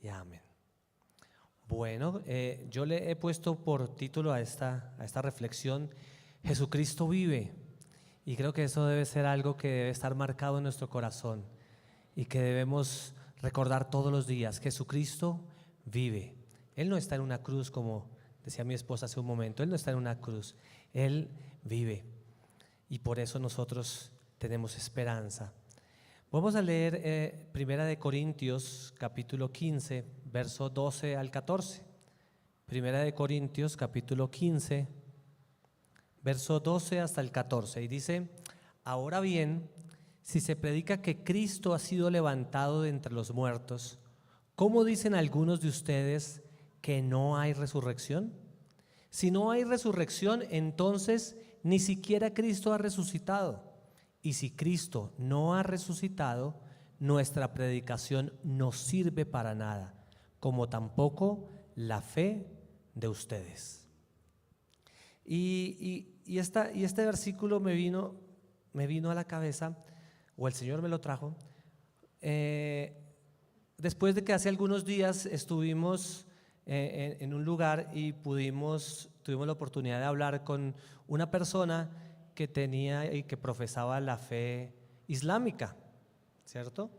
y amén. Bueno, yo le he puesto por título a esta reflexión: Jesucristo vive. Y creo que eso debe ser algo que debe estar marcado en nuestro corazón y que debemos recordar todos los días. Jesucristo vive. Él no está en una cruz, como decía mi esposa hace un momento. Él no está en una cruz, Él vive, y por eso nosotros tenemos esperanza. Vamos a leer Primera de Corintios capítulo 15, verso 12 al 14. Primera de Corintios capítulo 15, verso 12 hasta el 14, y dice: ahora bien, si se predica que Cristo ha sido levantado de entre los muertos, ¿cómo dicen algunos de ustedes que no hay resurrección? Si no hay resurrección, entonces ni siquiera Cristo ha resucitado. Y si Cristo no ha resucitado, nuestra predicación no sirve para nada, como tampoco la fe de ustedes. Y este versículo me vino a la cabeza, o el Señor me lo trajo, después de que hace algunos días estuvimos en un lugar y tuvimos la oportunidad de hablar con una persona que tenía y que profesaba la fe islámica, ¿cierto?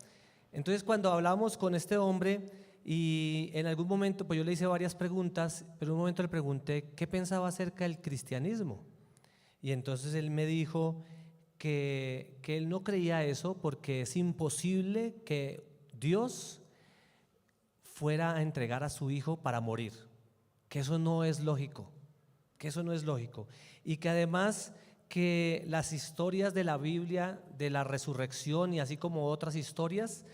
Entonces, cuando hablamos con este hombre, y en algún momento pues yo le hice varias preguntas, pero en un momento le pregunté qué pensaba acerca del cristianismo, y entonces él me dijo que él no creía eso porque es imposible que Dios fuera a entregar a su hijo para morir, que eso no es lógico, y que además que las historias de la Biblia, de la resurrección y así como otras historias,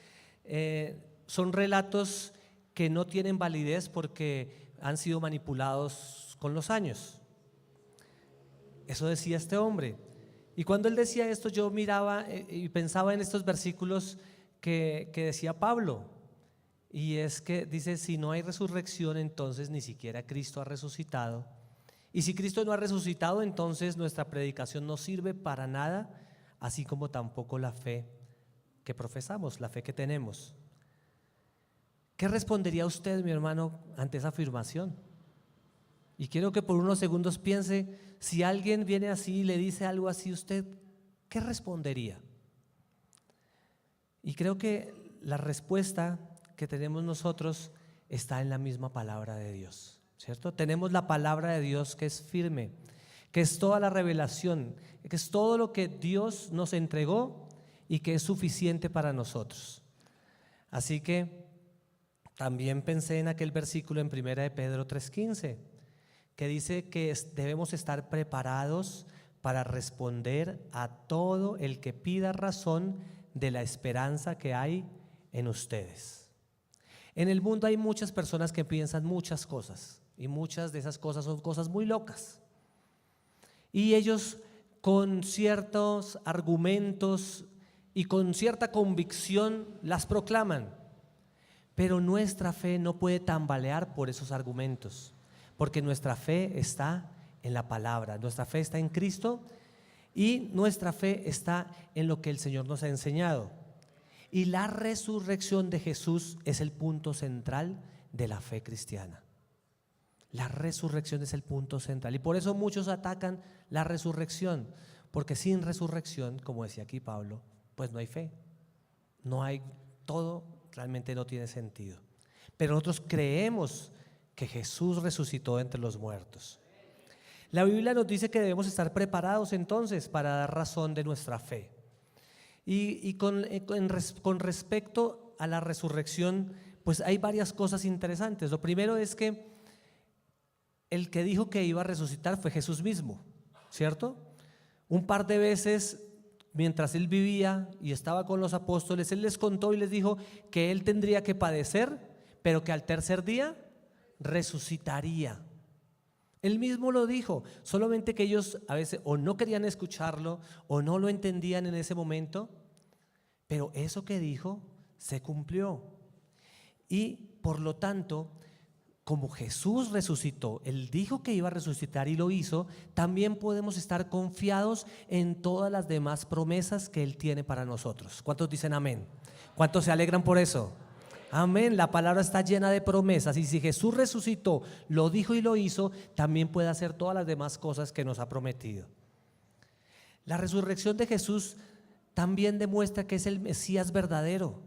son relatos que no tienen validez porque han sido manipulados con los años. Eso decía este hombre. Y cuando él decía esto, yo miraba y pensaba en estos versículos que decía Pablo, y es que dice: si no hay resurrección, entonces ni siquiera Cristo ha resucitado. Y si Cristo no ha resucitado, entonces nuestra predicación no sirve para nada, así como tampoco la fe que profesamos, la fe que tenemos. ¿Qué respondería usted, mi hermano, ante esa afirmación? Y quiero que por unos segundos piense: si alguien viene así y le dice algo así, ¿usted qué respondería? Y creo que la respuesta que tenemos nosotros está en la misma palabra de Dios, ¿cierto? Tenemos la palabra de Dios, que es firme, que es toda la revelación, que es todo lo que Dios nos entregó y que es suficiente para nosotros. Así que también pensé en aquel versículo en 1 de Pedro 3:15, que dice que debemos estar preparados para responder a todo el que pida razón de la esperanza que hay en ustedes. En el mundo hay muchas personas que piensan muchas cosas, y muchas de esas cosas son cosas muy locas, y ellos con ciertos argumentos y con cierta convicción las proclaman, pero nuestra fe no puede tambalear por esos argumentos, porque nuestra fe está en la palabra, nuestra fe está en Cristo, y nuestra fe está en lo que el Señor nos ha enseñado. Y la resurrección de Jesús es el punto central de la fe cristiana. La resurrección es el punto central, y por eso muchos atacan la resurrección, porque sin resurrección, como decía aquí Pablo, pues no hay fe, no hay, todo realmente no tiene sentido. Pero nosotros creemos que Jesús resucitó entre los muertos. La Biblia nos dice que debemos estar preparados entonces para dar razón de nuestra fe. Y con respecto a la resurrección, pues hay varias cosas interesantes. Lo primero es que el que dijo que iba a resucitar fue Jesús mismo, ¿cierto? Un par de veces, mientras él vivía y estaba con los apóstoles, él les contó y les dijo que él tendría que padecer, pero que al tercer día resucitaría. Él mismo lo dijo, solamente que ellos a veces o no querían escucharlo o no lo entendían en ese momento, pero eso que dijo se cumplió. Y por lo tanto, como Jesús resucitó, Él dijo que iba a resucitar y lo hizo, también podemos estar confiados en todas las demás promesas que Él tiene para nosotros. ¿Cuántos dicen amén? ¿Cuántos se alegran por eso? Amén, la palabra está llena de promesas y si Jesús resucitó, lo dijo y lo hizo, también puede hacer todas las demás cosas que nos ha prometido. La resurrección de Jesús también demuestra que es el Mesías verdadero,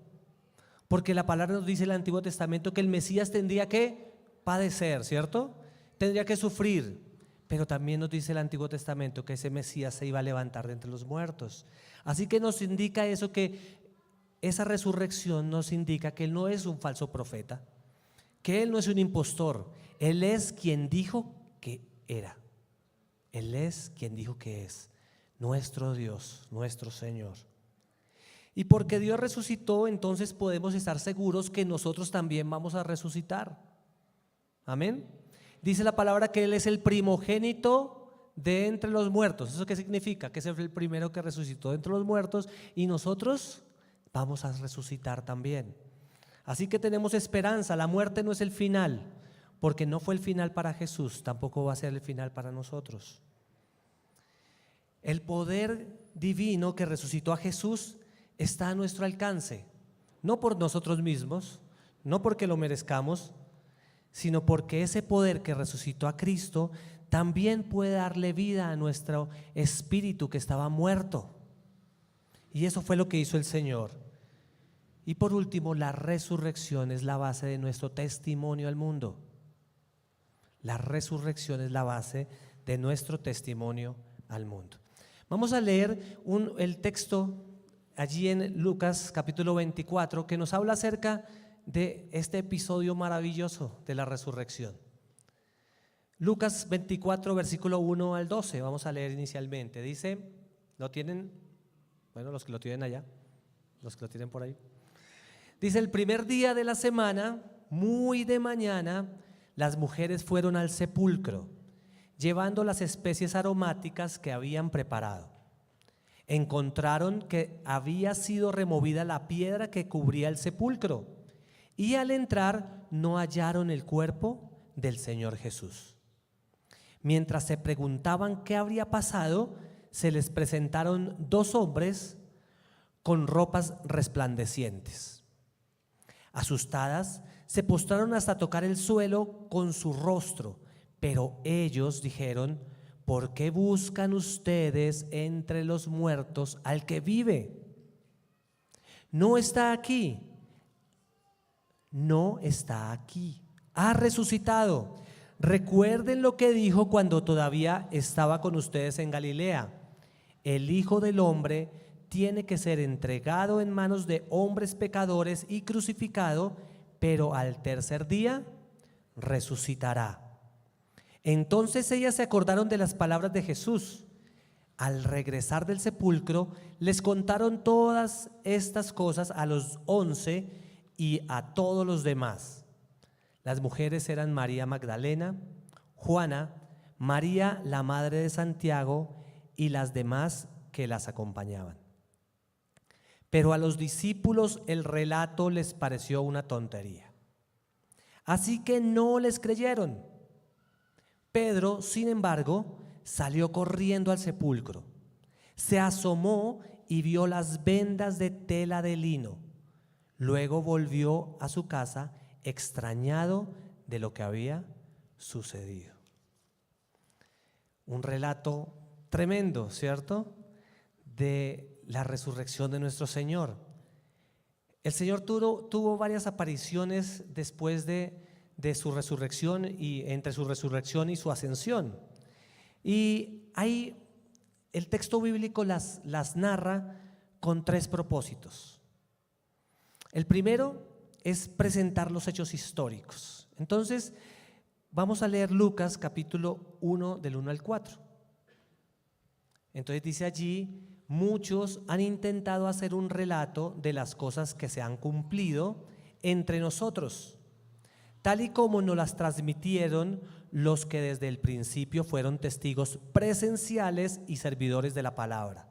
porque la palabra nos dice en el Antiguo Testamento que el Mesías tendría que padecer, ¿cierto? Tendría que sufrir, pero también nos dice el Antiguo Testamento que ese Mesías se iba a levantar de entre los muertos. Así que nos indica eso, que esa resurrección nos indica que Él no es un falso profeta, que Él no es un impostor, Él es quien dijo que era, Él es quien dijo que es, nuestro Dios, nuestro Señor. Y porque Dios resucitó, entonces podemos estar seguros que nosotros también vamos a resucitar. Amén. Dice la palabra que Él es el primogénito de entre los muertos. ¿Eso qué significa? Que es el primero que resucitó de entre los muertos y nosotros vamos a resucitar también. Así que tenemos esperanza. La muerte no es el final, porque no fue el final para Jesús, tampoco va a ser el final para nosotros. El poder divino que resucitó a Jesús está a nuestro alcance, no por nosotros mismos, no porque lo merezcamos, sino porque ese poder que resucitó a Cristo también puede darle vida a nuestro espíritu que estaba muerto. Y eso fue lo que hizo el Señor. Y por último, la resurrección es la base de nuestro testimonio al mundo. La resurrección es la base de nuestro testimonio al mundo. Vamos a leer el texto allí en Lucas capítulo 24 que nos habla acerca de este episodio maravilloso de la resurrección. Lucas 24 versículo 1 al 12, vamos a leer inicialmente. Dice, ¿lo tienen? Bueno, los que lo tienen allá, los que lo tienen por ahí. Dice, el primer día de la semana, muy de mañana, las mujeres fueron al sepulcro, llevando las especies aromáticas que habían preparado. Encontraron que había sido removida la piedra que cubría el sepulcro y al entrar no hallaron el cuerpo del Señor Jesús. Mientras se preguntaban qué habría pasado, se les presentaron dos hombres con ropas resplandecientes. Asustadas, se postraron hasta tocar el suelo con su rostro, pero ellos dijeron, ¿por qué buscan ustedes entre los muertos al que vive? No está aquí, no está aquí, ha resucitado. Recuerden lo que dijo cuando todavía estaba con ustedes en Galilea. El Hijo del Hombre tiene que ser entregado en manos de hombres pecadores y crucificado, pero al tercer día resucitará. Entonces ellas se acordaron de las palabras de Jesús. Al regresar del sepulcro, les contaron todas estas cosas a los 11 y a todos los demás. Las mujeres eran María Magdalena, Juana, María la madre de Santiago y las demás que las acompañaban. Pero a los discípulos el relato les pareció una tontería. Así que no les creyeron. Pedro, sin embargo, salió corriendo al sepulcro. Se asomó y vio las vendas de tela de lino. Luego volvió a su casa extrañado de lo que había sucedido. Un relato tremendo, ¿cierto? De la resurrección de nuestro Señor. El Señor tuvo varias apariciones después de su resurrección y entre su resurrección y su ascensión. Y ahí el texto bíblico las narra con tres propósitos. El primero es presentar los hechos históricos. Entonces, vamos a leer Lucas capítulo 1 del 1 al 4. Entonces dice allí, muchos han intentado hacer un relato de las cosas que se han cumplido entre nosotros, tal y como nos las transmitieron los que desde el principio fueron testigos presenciales y servidores de la palabra.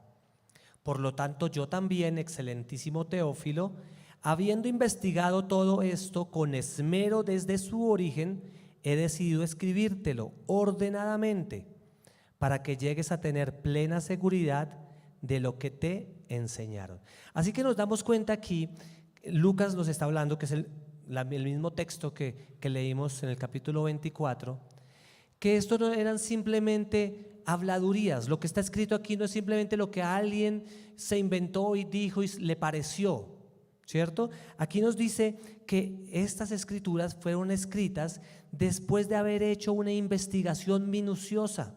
Por lo tanto, yo también, excelentísimo Teófilo, habiendo investigado todo esto con esmero desde su origen, he decidido escribírtelo ordenadamente para que llegues a tener plena seguridad de lo que te enseñaron. Así que nos damos cuenta aquí, Lucas nos está hablando que es el mismo texto que leímos en el capítulo 24, que esto no eran simplemente habladurías. Lo que está escrito aquí no es simplemente lo que alguien se inventó y dijo y le pareció, ¿cierto? Aquí nos dice que estas escrituras fueron escritas después de haber hecho una investigación minuciosa,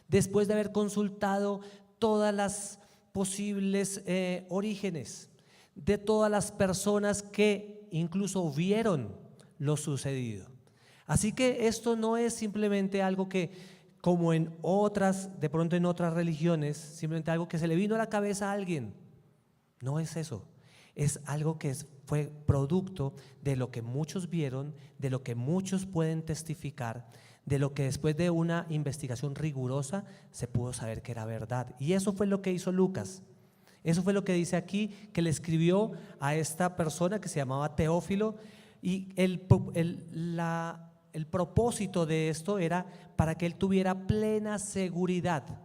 después de haber consultado todas las posibles orígenes de todas las personas que incluso vieron lo sucedido. Así que esto no es simplemente algo que, como en otras, de pronto en otras religiones, simplemente algo que se le vino a la cabeza a alguien. No es eso. Es algo que fue producto de lo que muchos vieron, de lo que muchos pueden testificar, de lo que después de una investigación rigurosa se pudo saber que era verdad. Y eso fue lo que hizo Lucas. Eso fue lo que dice aquí, que le escribió a esta persona que se llamaba Teófilo, y el propósito de esto era para que él tuviera plena seguridad,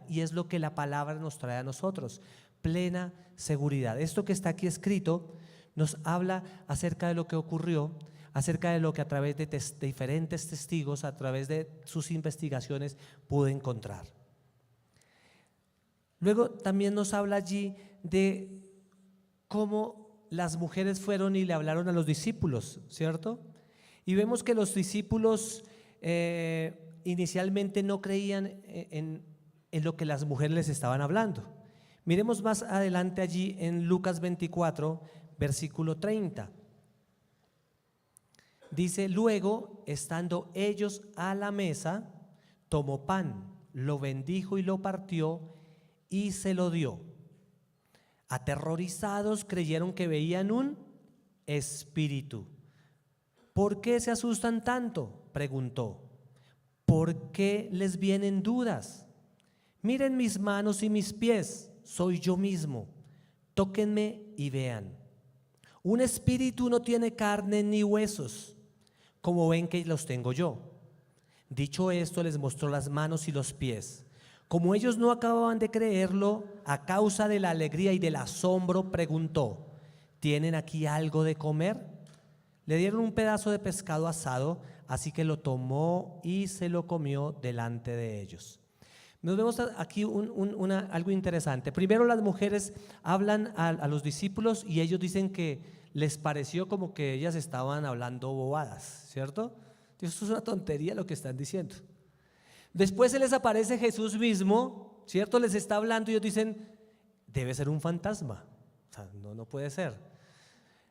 y es lo que la palabra nos trae a nosotros, plena seguridad. Esto que está aquí escrito nos habla acerca de lo que ocurrió, acerca de lo que a través de diferentes testigos, a través de sus investigaciones pudo encontrar. Luego también nos habla allí de cómo las mujeres fueron y le hablaron a los discípulos, ¿cierto? Y vemos que los discípulos inicialmente no creían en lo que las mujeres les estaban hablando. Miremos más adelante allí en Lucas 24, versículo 30. Dice: luego, estando ellos a la mesa, tomó pan, lo bendijo y lo partió y se lo dio. Aterrorizados creyeron que veían un espíritu. ¿Por qué se asustan tanto?, preguntó. ¿Por qué les vienen dudas? Miren mis manos y mis pies, soy yo mismo. Tóquenme y vean. Un espíritu no tiene carne ni huesos, como ven que los tengo yo. Dicho esto, les mostró las manos y los pies. Como ellos no acababan de creerlo, a causa de la alegría y del asombro, preguntó: ¿tienen aquí algo de comer? Le dieron un pedazo de pescado asado, así que lo tomó y se lo comió delante de ellos. Nos vemos aquí algo interesante. Primero, las mujeres hablan a los discípulos y ellos dicen que les pareció como que ellas estaban hablando bobadas, ¿cierto? Esto es una tontería lo que están diciendo. Después se les aparece Jesús mismo, ¿cierto? Les está hablando y ellos dicen: debe ser un fantasma, o sea, no puede ser.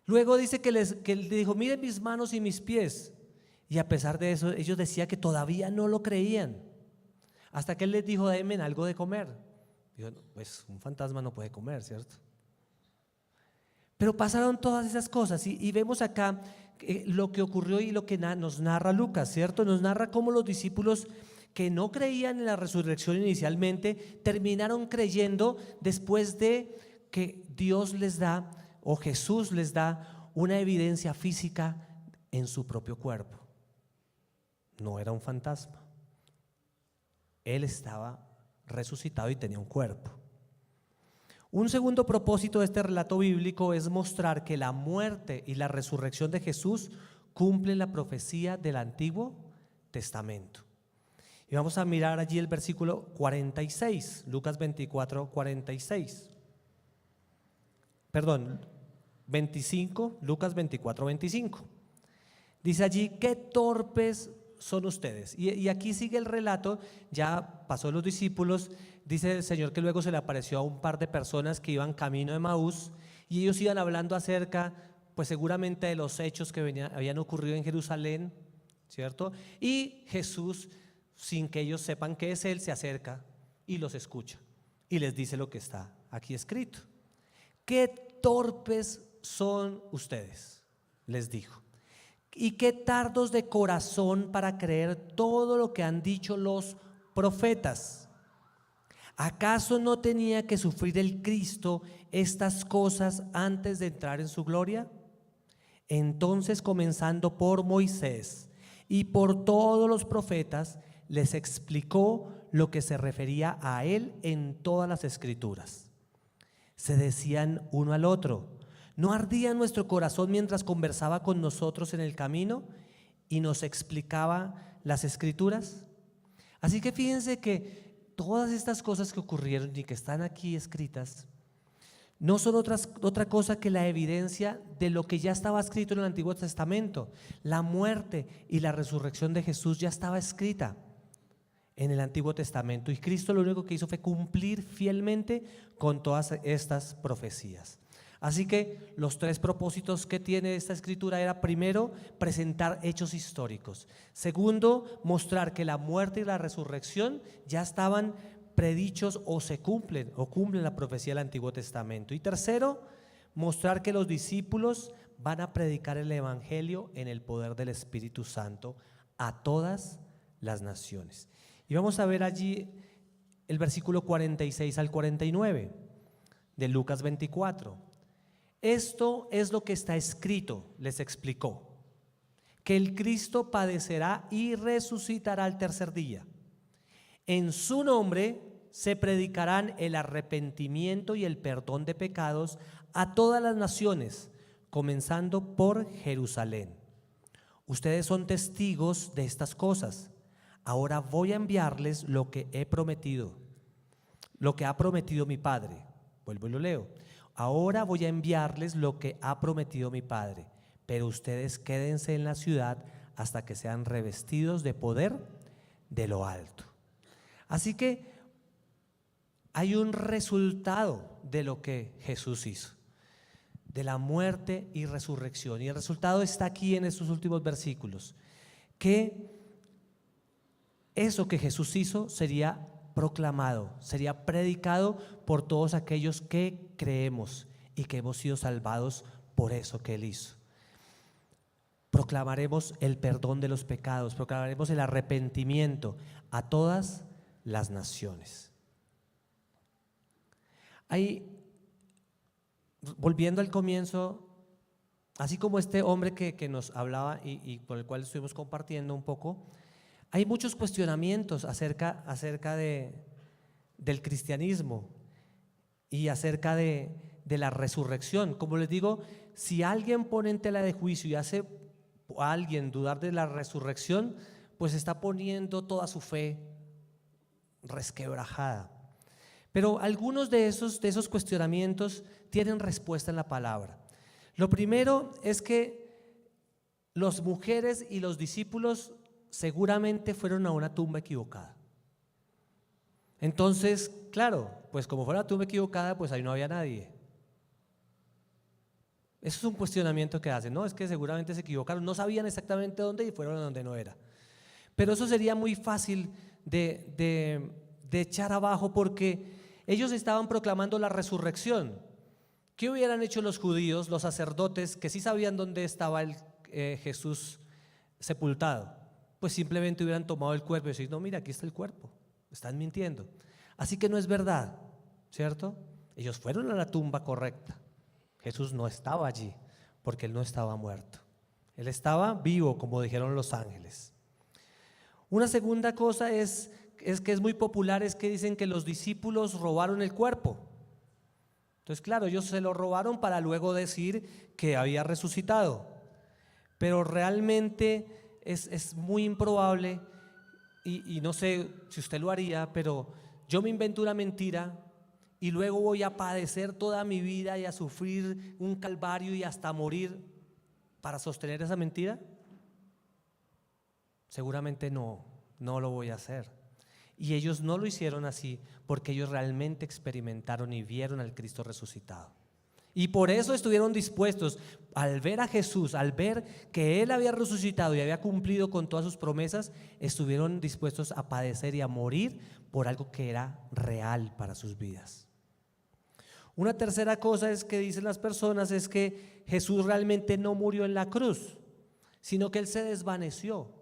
Luego dice que él dijo: miren mis manos y mis pies. Y a pesar de eso, ellos decían que todavía no lo creían. Hasta que él les dijo: denme algo de comer. Dijo: pues un fantasma no puede comer, ¿cierto? Pero pasaron todas esas cosas y vemos acá lo que ocurrió y lo que nos narra Lucas, ¿cierto? Nos narra cómo los discípulos que no creían en la resurrección inicialmente terminaron creyendo después de que Dios les da, o Jesús les da, una evidencia física en su propio cuerpo. No era un fantasma. Él estaba resucitado y tenía un cuerpo. Un segundo propósito de este relato bíblico es mostrar que la muerte y la resurrección de Jesús cumplen la profecía del Antiguo Testamento. Y vamos a mirar allí el versículo 46, Lucas 24, 46. Perdón, 25, Lucas 24, 25. Dice allí: qué torpes son ustedes. Y aquí sigue el relato, ya pasó los discípulos. Dice el Señor que luego se le apareció a un par de personas que iban camino de Emaús y ellos iban hablando acerca, pues seguramente de los hechos que habían ocurrido en Jerusalén, ¿cierto? Y Jesús, sin que ellos sepan que es Él, se acerca y los escucha y les dice lo que está aquí escrito. Qué torpes son ustedes, les dijo, y qué tardos de corazón para creer todo lo que han dicho los profetas. ¿Acaso no tenía que sufrir el Cristo estas cosas antes de entrar en su gloria? Entonces, comenzando por Moisés y por todos los profetas, les explicó lo que se refería a él en todas las escrituras. Se decían uno al otro: ¿No ardía nuestro corazón mientras conversaba con nosotros en el camino y nos explicaba las Escrituras? Así que fíjense que todas estas cosas que ocurrieron y que están aquí escritas no son otra cosa que la evidencia de lo que ya estaba escrito en el Antiguo Testamento. La muerte y la resurrección de Jesús ya estaba escrita en el Antiguo Testamento, y Cristo lo único que hizo fue cumplir fielmente con todas estas profecías. Así que los tres propósitos que tiene esta escritura era: primero, presentar hechos históricos; segundo, mostrar que la muerte y la resurrección ya estaban predichos o cumplen la profecía del Antiguo Testamento; y tercero, mostrar que los discípulos van a predicar el evangelio en el poder del Espíritu Santo a todas las naciones. Y vamos a ver allí el versículo 46 al 49 de Lucas 24. Esto es lo que está escrito, les explicó, que el Cristo padecerá y resucitará al tercer día. En su nombre se predicarán el arrepentimiento y el perdón de pecados a todas las naciones, comenzando por Jerusalén. Ustedes son testigos de estas cosas. Ahora voy a enviarles lo que he prometido, lo que ha prometido mi Padre. Vuelvo y lo leo. Ahora voy a enviarles lo que ha prometido mi Padre, pero ustedes quédense en la ciudad hasta que sean revestidos de poder de lo alto. Así que hay un resultado de lo que Jesús hizo, de la muerte y resurrección, y el resultado está aquí en estos últimos versículos, que eso que Jesús hizo sería proclamado, sería predicado por todos aquellos que creemos y que hemos sido salvados por eso que Él hizo. Proclamaremos el perdón de los pecados, proclamaremos el arrepentimiento a todas las naciones. Ahí, volviendo al comienzo, así como este hombre que nos hablaba y con el cual estuvimos compartiendo un poco, hay muchos cuestionamientos acerca del cristianismo y acerca de la resurrección. Como les digo, si alguien pone en tela de juicio y hace a alguien dudar de la resurrección, pues está poniendo toda su fe resquebrajada. Pero algunos de esos cuestionamientos tienen respuesta en la palabra. Lo primero es que las mujeres y los discípulos seguramente fueron a una tumba equivocada. Entonces, claro, pues como fue una tumba equivocada, pues ahí no había nadie. Eso es un cuestionamiento que hacen, ¿no? Es que seguramente se equivocaron, no sabían exactamente dónde y fueron a donde no era. Pero eso sería muy fácil de echar abajo, porque ellos estaban proclamando la resurrección. ¿Qué hubieran hecho los judíos, los sacerdotes, que sí sabían dónde estaba Jesús sepultado? Pues simplemente hubieran tomado el cuerpo y decir: no, mira, aquí está el cuerpo, están mintiendo. Así que no es verdad, ¿cierto? Ellos fueron a la tumba correcta. Jesús no estaba allí porque Él no estaba muerto. Él estaba vivo, como dijeron los ángeles. Una segunda cosa es que es muy popular, es que dicen que los discípulos robaron el cuerpo. Entonces, claro, ellos se lo robaron para luego decir que había resucitado. Pero realmente es muy improbable, y no sé si usted lo haría, pero yo me invento una mentira y luego voy a padecer toda mi vida y a sufrir un calvario y hasta morir para sostener esa mentira. Seguramente no lo voy a hacer. Y ellos no lo hicieron así porque ellos realmente experimentaron y vieron al Cristo resucitado. Y por eso estuvieron dispuestos, al ver a Jesús, al ver que Él había resucitado y había cumplido con todas sus promesas, estuvieron dispuestos a padecer y a morir por algo que era real para sus vidas. Una tercera cosa es que dicen las personas es que Jesús realmente no murió en la cruz, sino que Él se desvaneció.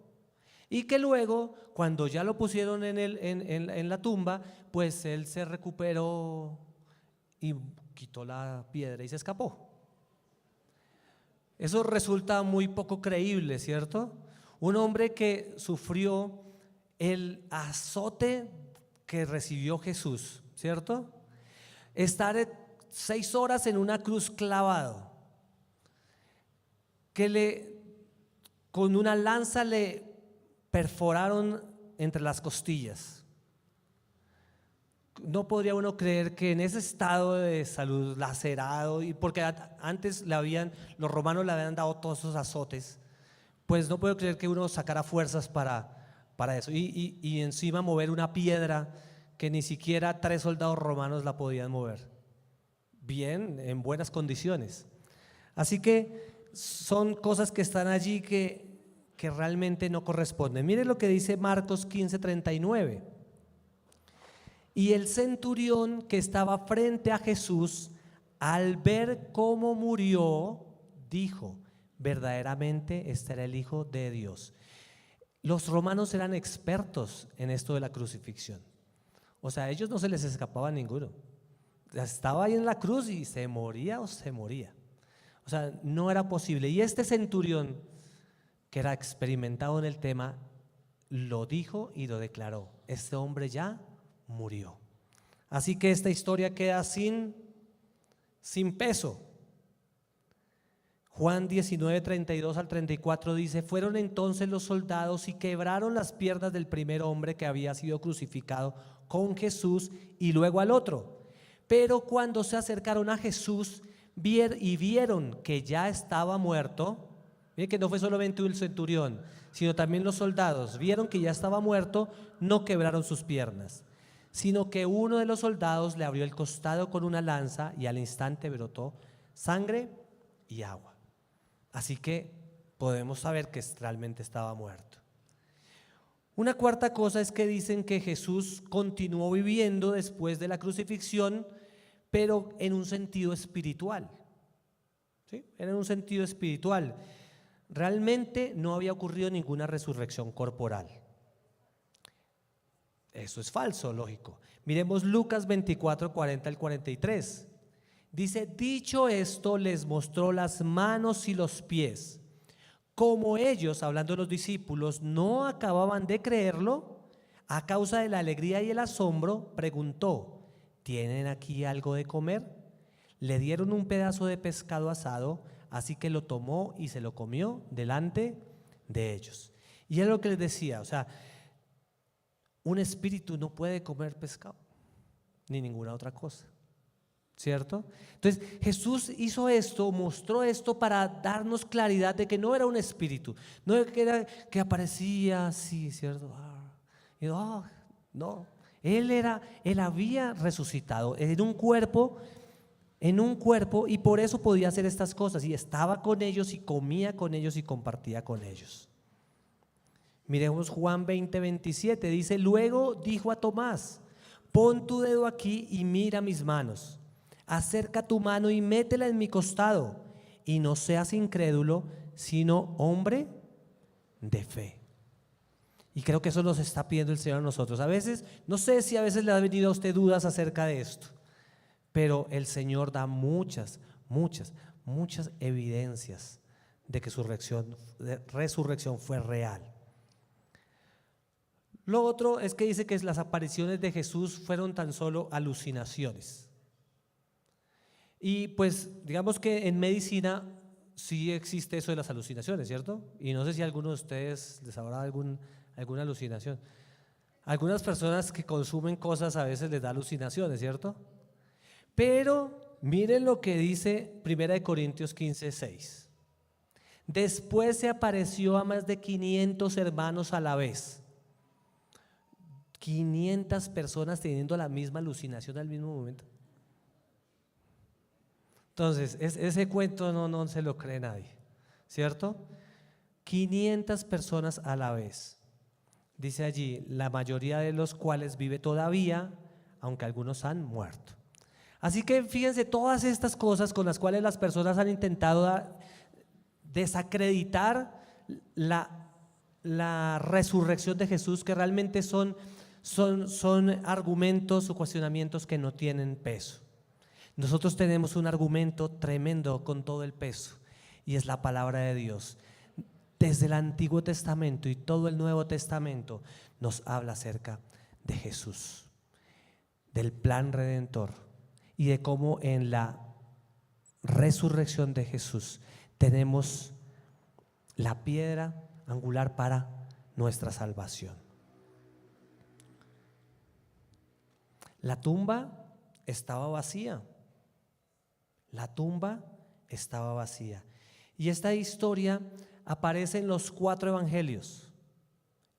Y que luego, cuando ya lo pusieron en la tumba, pues Él se recuperó y quitó la piedra y se escapó. Eso resulta muy poco creíble, ¿cierto? Un hombre que sufrió el azote que recibió Jesús, ¿cierto? Estar 6 horas en una cruz clavado, con una lanza le perforaron entre las costillas. No podría uno creer que en ese estado de salud lacerado, y porque antes los romanos le habían dado todos esos azotes, pues no puedo creer que uno sacara fuerzas para eso, y encima mover una piedra que ni siquiera 3 soldados romanos la podían mover bien, en buenas condiciones. Así que son cosas que están allí que realmente no corresponden. Mire lo que dice Marcos 15:39. Y el centurión que estaba frente a Jesús, al ver cómo murió, dijo: verdaderamente este era el Hijo de Dios. Los romanos eran expertos en esto de la crucifixión. O sea, a ellos no se les escapaba ninguno. Estaba ahí en la cruz y se moría o se moría. O sea, no era posible. Y este centurión, que era experimentado en el tema, lo dijo y lo declaró: este hombre ya murió. Así que esta historia queda sin peso. Juan 19:32 al 34 dice: fueron entonces los soldados y quebraron las piernas del primer hombre que había sido crucificado con Jesús, y luego al otro. Pero cuando se acercaron a Jesús y vieron que ya estaba muerto, miren que no fue solamente el centurión, sino también los soldados, vieron que ya estaba muerto, no quebraron sus piernas, sino que uno de los soldados le abrió el costado con una lanza, y al instante brotó sangre y agua. Así que podemos saber que realmente estaba muerto. Una cuarta cosa es que dicen que Jesús continuó viviendo después de la crucifixión, pero en un sentido espiritual. ¿Sí? Era en un sentido espiritual. Realmente no había ocurrido ninguna resurrección corporal. Eso es falso, lógico. Miremos Lucas 24:40 al 43. Dice: dicho esto, les mostró las manos y los pies. Como ellos, hablando de los discípulos, no acababan de creerlo, a causa de la alegría y el asombro, preguntó: ¿tienen aquí algo de comer? Le dieron un pedazo de pescado asado, así que lo tomó y se lo comió delante de ellos. Y es lo que les decía, o sea, un espíritu no puede comer pescado ni ninguna otra cosa, ¿cierto? Entonces Jesús hizo esto, mostró esto para darnos claridad de que no era un espíritu, no era que aparecía así, ¿cierto? No, él había resucitado en un cuerpo, y por eso podía hacer estas cosas, y estaba con ellos y comía con ellos y compartía con ellos. Miremos Juan 20:27, dice: luego dijo a Tomás: pon tu dedo aquí y mira mis manos, acerca tu mano y métela en mi costado, y no seas incrédulo, sino hombre de fe. Y creo que eso nos está pidiendo el Señor a nosotros. A veces, no sé si a veces le han venido a usted dudas acerca de esto, pero el Señor da muchas evidencias de que su resurrección fue real. Lo otro es que dice que las apariciones de Jesús fueron tan solo alucinaciones. Y pues digamos que en medicina sí existe eso de las alucinaciones, ¿cierto? Y no sé si a alguno de ustedes les habrá alguna alucinación. Algunas personas que consumen cosas a veces les da alucinaciones, ¿cierto? Pero miren lo que dice 1 Corintios 15:6. Después se apareció a más de 500 hermanos a la vez. 500 personas teniendo la misma alucinación al mismo momento. Entonces, ese cuento no se lo cree nadie, ¿cierto? 500 personas a la vez. Dice allí: la mayoría de los cuales vive todavía, aunque algunos han muerto. Así que fíjense todas estas cosas con las cuales las personas han intentado desacreditar la resurrección de Jesús, que realmente son argumentos o cuestionamientos que no tienen peso. Nosotros tenemos un argumento tremendo con todo el peso, y es la palabra de Dios. Desde el Antiguo Testamento y todo el Nuevo Testamento nos habla acerca de Jesús, del plan redentor, y de cómo en la resurrección de Jesús tenemos la piedra angular para nuestra salvación. La tumba estaba vacía. La tumba estaba vacía. Y esta historia aparece en los 4 evangelios,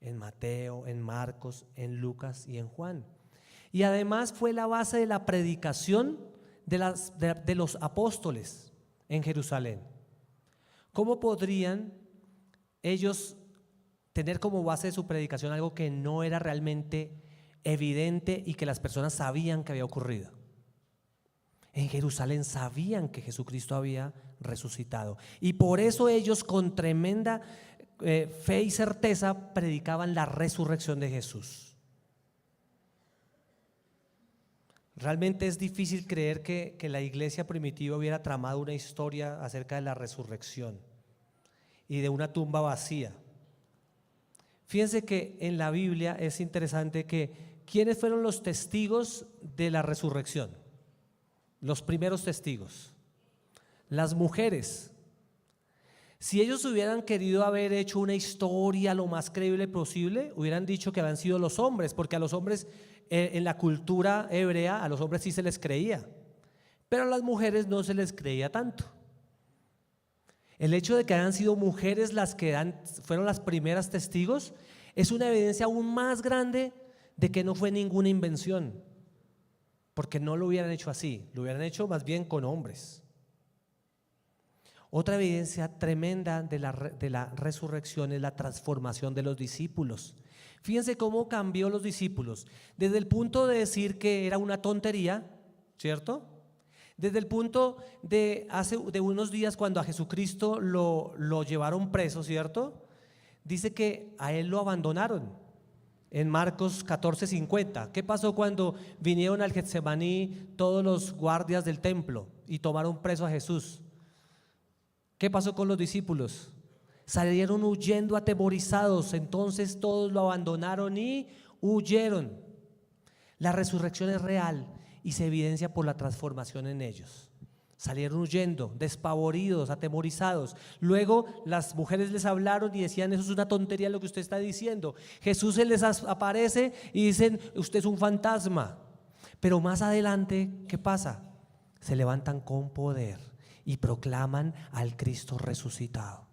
en Mateo, en Marcos, en Lucas y en Juan. Y además fue la base de la predicación de los apóstoles en Jerusalén. ¿Cómo podrían ellos tener como base de su predicación algo que no era realmente evidente y que las personas sabían que había ocurrido? En Jerusalén sabían que Jesucristo había resucitado, y por eso ellos con tremenda fe y certeza predicaban la resurrección de Jesús. Realmente es difícil creer que la iglesia primitiva hubiera tramado una historia acerca de la resurrección y de una tumba vacía. Fíjense que en la Biblia es interesante que ¿quiénes fueron los testigos de la resurrección? Los primeros testigos, las mujeres. Si ellos hubieran querido haber hecho una historia lo más creíble posible, hubieran dicho que habían sido los hombres, porque a los hombres en la cultura hebrea, a los hombres sí se les creía, pero a las mujeres no se les creía tanto. El hecho de que hayan sido mujeres las que fueron las primeras testigos es una evidencia aún más grande de que no fue ninguna invención, porque no lo hubieran hecho así, lo hubieran hecho más bien con hombres. Otra evidencia tremenda de la resurrección es la transformación de los discípulos. Fíjense cómo cambió los discípulos, desde el punto de decir que era una tontería, ¿cierto? Desde el punto de hace unos días cuando a Jesucristo lo llevaron preso, ¿cierto? Dice que a él lo abandonaron. En Marcos 14:50, ¿qué pasó cuando vinieron al Getsemaní todos los guardias del templo y tomaron preso a Jesús? ¿Qué pasó con los discípulos? Salieron huyendo atemorizados, entonces todos lo abandonaron y huyeron. La resurrección es real y se evidencia por la transformación en ellos. Salieron huyendo, despavoridos, atemorizados. Luego las mujeres les hablaron y decían: eso es una tontería lo que usted está diciendo. Jesús se les aparece y dicen: usted es un fantasma. Pero más adelante, ¿qué pasa? Se levantan con poder y proclaman al Cristo resucitado.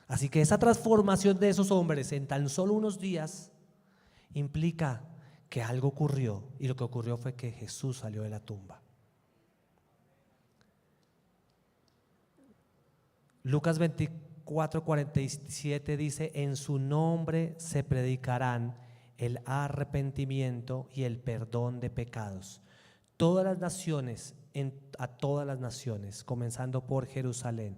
Así que esa transformación de esos hombres en tan solo unos días implica que algo ocurrió, y lo que ocurrió fue que Jesús salió de la tumba. Lucas 24:47 dice: en su nombre se predicarán el arrepentimiento y el perdón de pecados todas las naciones, a todas las naciones, comenzando por Jerusalén.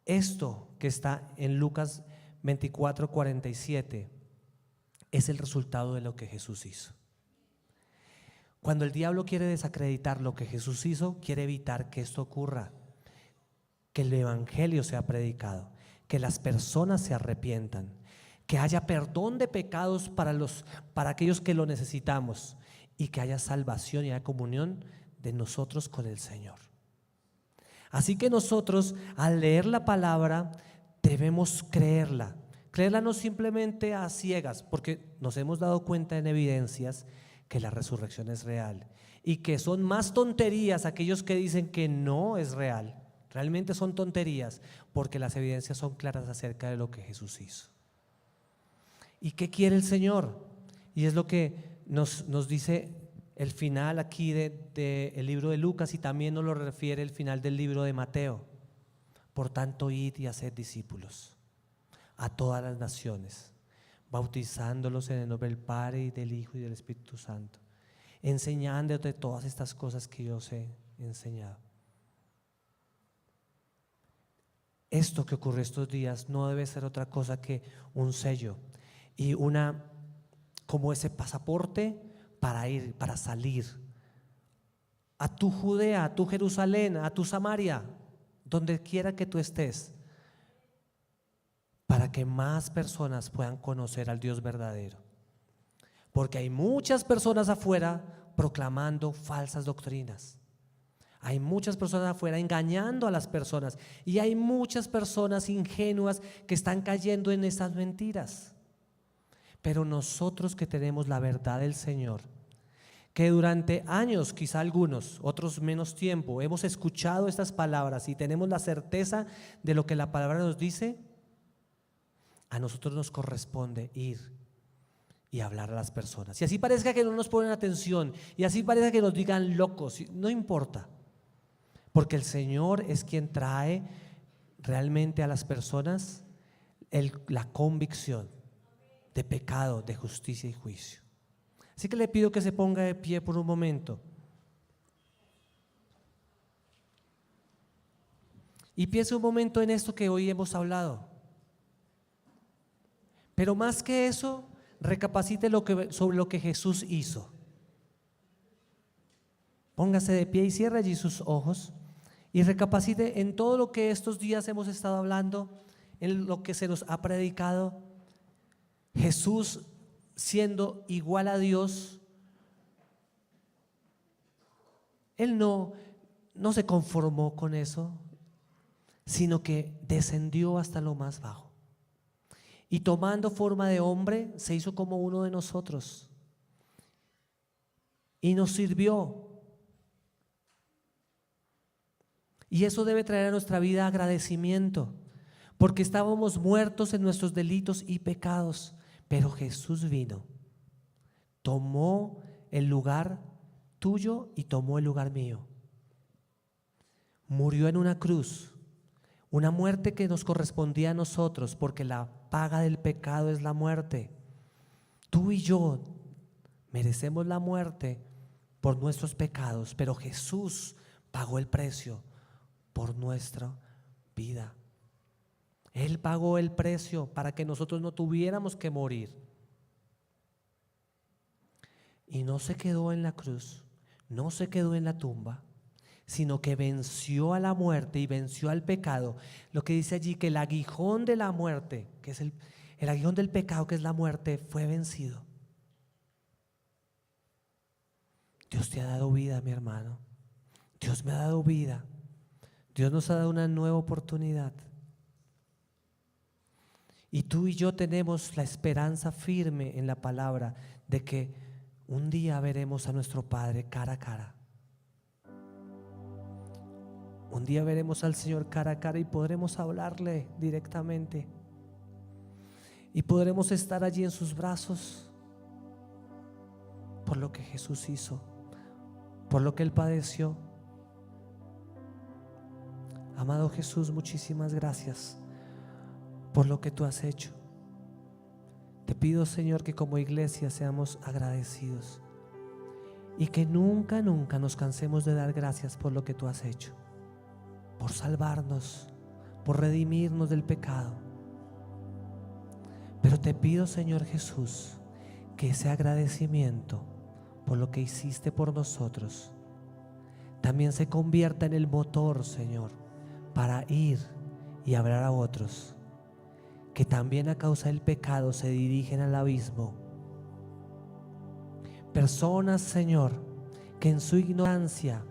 Esto que está en Lucas 24:47 es el resultado de lo que Jesús hizo. Cuando el diablo quiere desacreditar lo que Jesús hizo, quiere evitar que esto ocurra, que el evangelio sea predicado, que las personas se arrepientan, que haya perdón de pecados para aquellos que lo necesitamos, y que haya salvación y haya comunión de nosotros con el Señor. Así que nosotros, al leer la palabra, debemos creerla no simplemente a ciegas, porque nos hemos dado cuenta en evidencias que la resurrección es real, y que son más tonterías aquellos que dicen que no es real. Realmente son tonterías, porque las evidencias son claras acerca de lo que Jesús hizo. ¿Y qué quiere el Señor? Y es lo que nos dice el final aquí del libro de Lucas, y también nos lo refiere el final del libro de Mateo. Por tanto, id y haced discípulos a todas las naciones, bautizándolos en el nombre del Padre y del Hijo y del Espíritu Santo, enseñándote todas estas cosas que yo os he enseñado. Esto que ocurre estos días no debe ser otra cosa que un sello y como ese pasaporte para salir a tu Judea, a tu Jerusalén, a tu Samaria, donde quiera que tú estés, para que más personas puedan conocer al Dios verdadero. Porque hay muchas personas afuera proclamando falsas doctrinas. Hay muchas personas afuera engañando a las personas y hay muchas personas ingenuas que están cayendo en esas mentiras. Pero nosotros que tenemos la verdad del Señor, que durante años, quizá algunos, otros menos tiempo, hemos escuchado estas palabras y tenemos la certeza de lo que la palabra nos dice, a nosotros nos corresponde ir y hablar a las personas. Y así parezca que no nos ponen atención, y así parezca que nos digan locos, no importa, porque el Señor es quien trae realmente a las personas la convicción de pecado, de justicia y juicio. Así que le pido que se ponga de pie por un momento y piense un momento en esto que hoy hemos hablado. Pero más que eso, recapacite sobre lo que Jesús hizo. Póngase de pie y cierre allí sus ojos y recapacite en todo lo que estos días hemos estado hablando, en lo que se nos ha predicado. Jesús, siendo igual a Dios, Él no se conformó con eso, sino que descendió hasta lo más bajo. Y tomando forma de hombre, se hizo como uno de nosotros y nos sirvió. Y eso debe traer a nuestra vida agradecimiento, porque estábamos muertos en nuestros delitos y pecados, pero Jesús vino, tomó el lugar tuyo y tomó el lugar mío. Murió en una cruz, una muerte que nos correspondía a nosotros, porque la paga del pecado es la muerte. Tú y yo merecemos la muerte por nuestros pecados, pero Jesús pagó el precio por nuestra vida. Él pagó el precio para que nosotros no tuviéramos que morir. Y no se quedó en la cruz, no se quedó en la tumba, sino que venció a la muerte y venció al pecado. Lo que dice allí, que el aguijón de la muerte, que es el aguijón del pecado, que es la muerte, fue vencido. Dios te ha dado vida, mi hermano. Dios me ha dado vida. Dios nos ha dado una nueva oportunidad. Y tú y yo tenemos la esperanza firme en la palabra de que un día veremos a nuestro Padre cara a cara. Un día veremos al Señor cara a cara y podremos hablarle directamente. Y podremos estar allí en sus brazos por lo que Jesús hizo, por lo que Él padeció. Amado Jesús, muchísimas gracias por lo que tú has hecho. Te pido, Señor, que como iglesia seamos agradecidos y que nunca nos cansemos de dar gracias por lo que tú has hecho, por salvarnos, por redimirnos del pecado. Pero te pido, Señor Jesús, que ese agradecimiento por lo que hiciste por nosotros también se convierta en el motor, Señor, para ir y hablar a otros que también a causa del pecado se dirigen al abismo. Personas, Señor, que en su ignorancia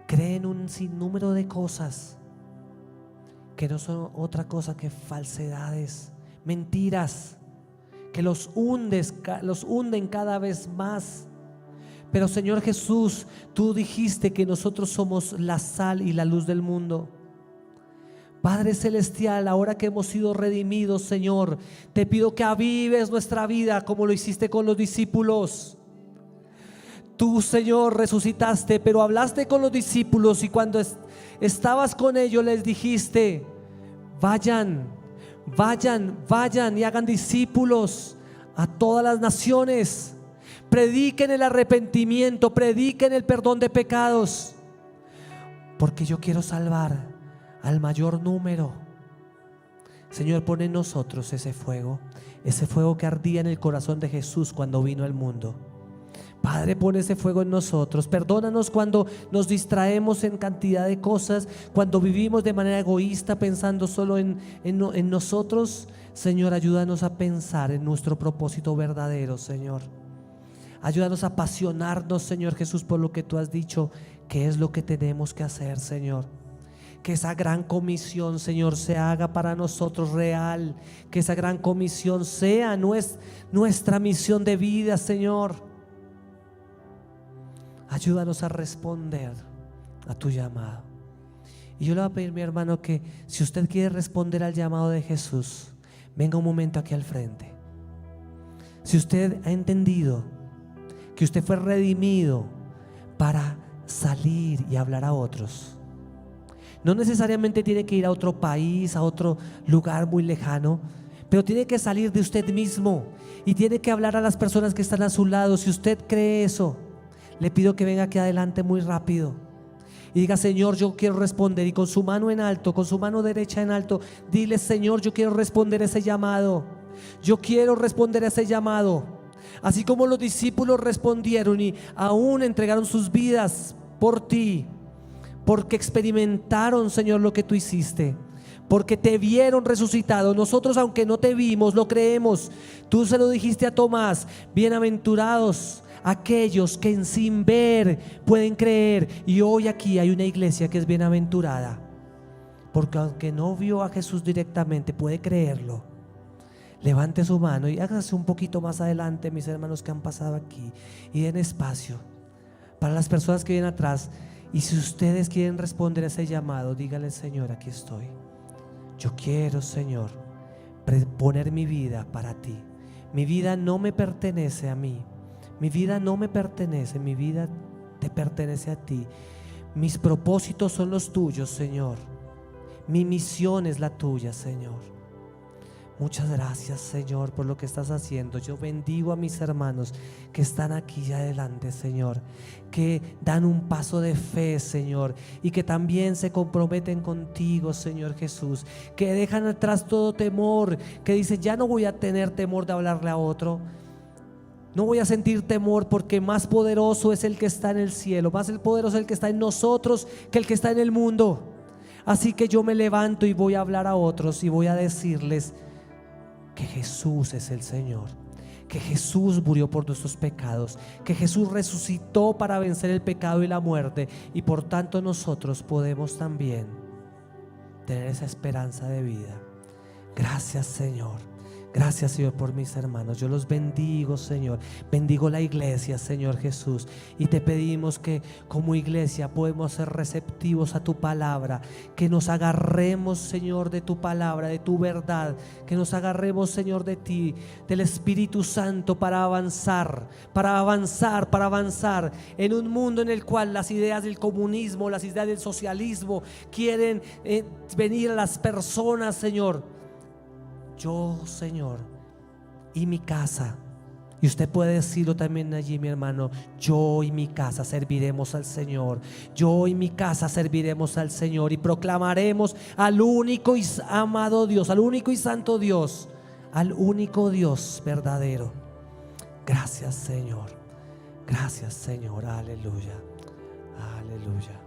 creen un sinnúmero de cosas que no son otra cosa que falsedades, mentiras, que los hunden cada vez más. Pero, Señor Jesús, tú dijiste que nosotros somos la sal y la luz del mundo. Padre celestial, ahora que hemos sido redimidos, Señor, te pido que avives nuestra vida como lo hiciste con los discípulos. Tú, Señor, resucitaste, pero hablaste con los discípulos y cuando estabas con ellos les dijiste: vayan y hagan discípulos a todas las naciones. Prediquen el arrepentimiento, prediquen el perdón de pecados, porque yo quiero salvar al mayor número. Señor, pon en nosotros ese fuego que ardía en el corazón de Jesús cuando vino al mundo. Padre, pon ese fuego en nosotros. Perdónanos cuando nos distraemos en cantidad de cosas, cuando vivimos de manera egoísta pensando solo en nosotros. Señor, ayúdanos a pensar en nuestro propósito verdadero, Señor. Ayúdanos a apasionarnos, Señor Jesús, por lo que tú has dicho, qué es lo que tenemos que hacer, Señor. Que esa gran comisión, Señor, se haga para nosotros real. Que esa gran comisión sea nuestra misión de vida, Señor. Ayúdanos a responder a tu llamado. Y yo le voy a pedir, mi hermano, que si usted quiere responder al llamado de Jesús, venga un momento aquí al frente. Si usted ha entendido que usted fue redimido para salir y hablar a otros, no necesariamente tiene que ir a otro país, a otro lugar muy lejano, pero tiene que salir de usted mismo y tiene que hablar a las personas que están a su lado. Si usted cree eso, le pido que venga aquí adelante muy rápido y diga: Señor, yo quiero responder. Y con su mano en alto, con su mano derecha en alto, dile: Señor, yo quiero responder ese llamado. Yo quiero responder a ese llamado. Así como los discípulos respondieron y aún entregaron sus vidas por ti, porque experimentaron, Señor, lo que tú hiciste, porque te vieron resucitado. Nosotros, aunque no te vimos, lo creemos. Tú se lo dijiste a Tomás: bienaventurados aquellos que sin ver pueden creer. Y hoy aquí hay una iglesia que es bienaventurada, porque aunque no vio a Jesús directamente, puede creerlo. Levante su mano y hágase un poquito más adelante, mis hermanos que han pasado aquí, y den espacio para las personas que vienen atrás. Y si ustedes quieren responder a ese llamado, díganle: Señor, aquí estoy. Yo quiero, Señor, poner mi vida para ti. Mi vida no me pertenece a mí. Mi vida no me pertenece, mi vida te pertenece a ti. Mis propósitos son los tuyos, Señor. Mi misión es la tuya, Señor. Muchas gracias, Señor, por lo que estás haciendo. Yo bendigo a mis hermanos que están aquí adelante, Señor, que dan un paso de fe, Señor, y que también se comprometen contigo, Señor Jesús, que dejan atrás todo temor, que dicen: ya no voy a tener temor de hablarle a otro. No voy a sentir temor, porque más poderoso es el que está en el cielo, más el poderoso es el que está en nosotros que el que está en el mundo. Así que yo me levanto y voy a hablar a otros y voy a decirles que Jesús es el Señor, que Jesús murió por nuestros pecados, que Jesús resucitó para vencer el pecado y la muerte, y por tanto nosotros podemos también tener esa esperanza de vida. Gracias, Señor. Gracias, Señor, por mis hermanos. Yo los bendigo, Señor. Bendigo la iglesia, Señor Jesús. Y te pedimos que como iglesia podemos ser receptivos a tu palabra. Que nos agarremos, Señor, de tu palabra, de tu verdad. Que nos agarremos, Señor, de ti, del Espíritu Santo, para avanzar en un mundo en el cual las ideas del comunismo, las ideas del socialismo quieren venir a las personas, Señor. Yo, Señor, y mi casa, y usted puede decirlo también allí, mi hermano: yo y mi casa serviremos al Señor. Yo y mi casa serviremos al Señor, y proclamaremos al único y amado Dios, al único y santo Dios, al único Dios verdadero. Gracias, Señor. Gracias, Señor. Aleluya. Aleluya.